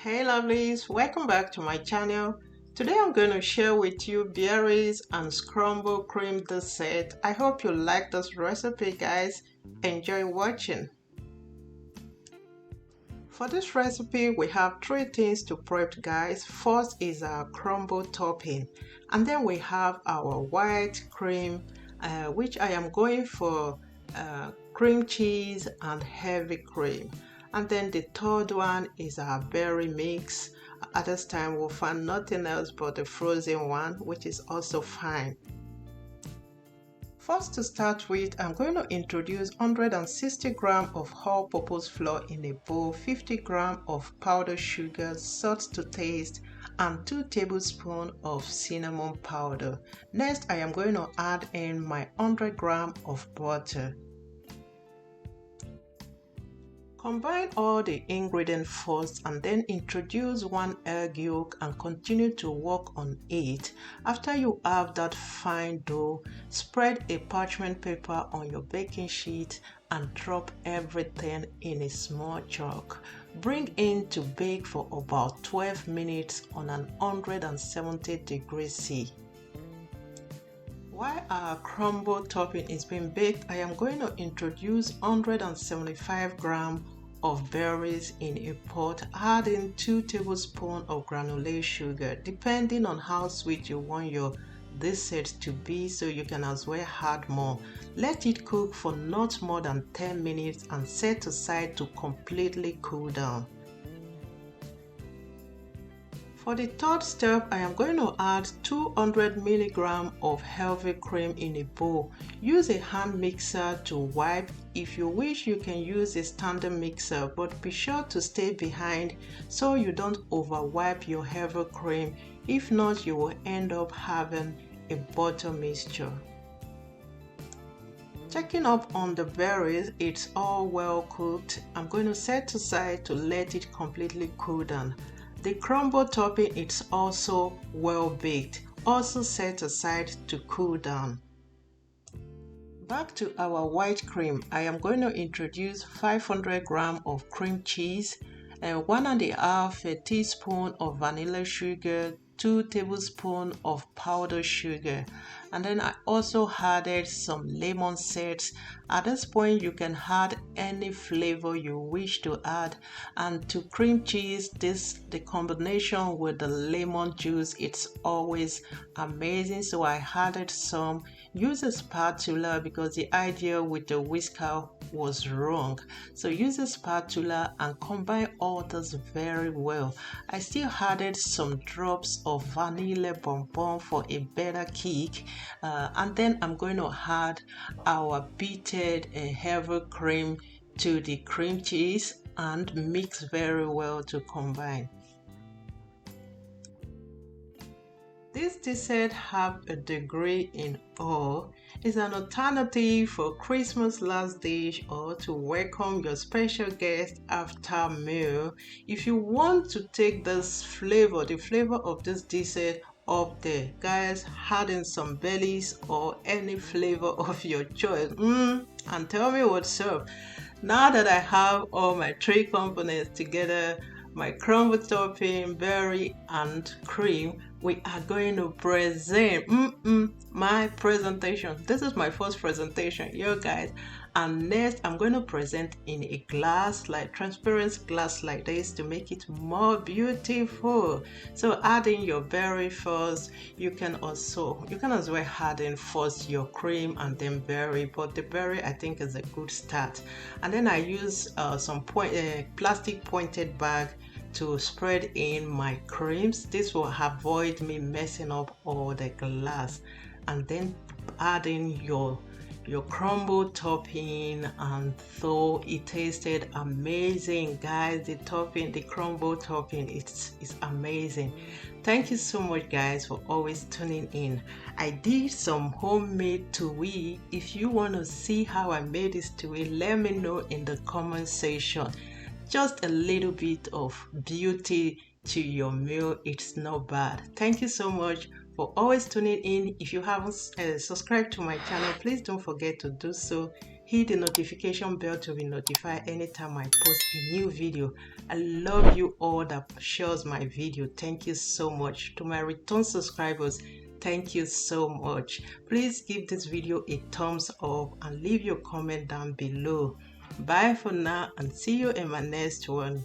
Hey lovelies, welcome back to my channel. Today I'm going to share with you berries and crumble cream dessert. I hope you like this recipe, guys. Enjoy watching. For this recipe we have three things to prep, guys. First is our crumble topping, and then we have our white cream, which I am going for cream cheese and heavy cream. And then the third one is our berry mix. At this time we'll find nothing else but the frozen one, which is also fine. First, to start with, I'm going to introduce 160 grams of all-purpose flour in a bowl, 50 grams of powdered sugar, salt to taste, and 2 tablespoons of cinnamon powder. Next, I am going to add in my 100 grams of butter. Combine all the ingredients first and then introduce 1 egg yolk and continue to work on it. After you have that fine dough, spread a parchment paper on your baking sheet and drop everything in a small chalk. Bring in to bake for about 12 minutes on an 170 degrees C. While our crumble topping is being baked, I am going to introduce 175 grams of berries in a pot, adding 2 tablespoons of granulated sugar, depending on how sweet you want your dessert to be, so you can as well add more. Let it cook for not more than 10 minutes and set aside to completely cool down. For the third step, I am going to add 200 mg of heavy cream in a bowl. Use a hand mixer to wipe. If you wish, you can use a standard mixer, but be sure to stay behind so you don't over wipe your heavy cream. If not, you will end up having a butter mixture. Checking up on the berries, it's all well cooked. I'm going to set aside to let it completely cool down. The crumble topping is also well baked, also set aside to cool down. Back to our white cream, I am going to introduce 500 grams of cream cheese, and 1.5 teaspoon of vanilla sugar, 2 tablespoons of powdered sugar, and then I also added some lemon zest. At this point you can add any flavor you wish to add, and to cream cheese, the combination with the lemon juice, it's always amazing, so I added some. Use a spatula because the idea with the whisker was wrong, so use a spatula and combine all this very well. I still added some drops of vanilla bonbon for a better kick, and then I'm going to add our beaten heavy cream to the cream cheese and mix very well to combine. This dessert have a degree in awe. It's an alternative for Christmas last dish or to welcome your special guest after meal. If you want to take this flavor, the flavor of this dessert up there, guys, add in some bellies or any flavor of your choice, and tell me what's up. Now that I have all my 3 components together, my crumble topping, berry and cream, we are going to present my presentation. This is my first presentation, you guys, and next I'm going to present in a glass, like transparent glass like this, to make it more beautiful. So add in your berry first. You can as well add in first your cream and then berry, but the berry I think is a good start. And then I use some plastic pointed bag to spread in my creams. This will avoid me messing up all the glass. And then add in your crumble topping, and though it tasted amazing, guys, the crumble topping, it's amazing. Thank you so much, guys, for always tuning in. I did some homemade tui. If you want to see how I made this tui, let me know in the comment section. Just a little bit of beauty to your meal, it's not bad. Thank you so much for always tuning in. If you haven't subscribed to my channel, please don't forget to do so. hit the notification bell to be notified anytime I post a new video. I love you all that shares my video. Thank you so much. To my return subscribers, thank you so much. Please give this video a thumbs up and leave your comment down below. Bye for now and see you in my next one.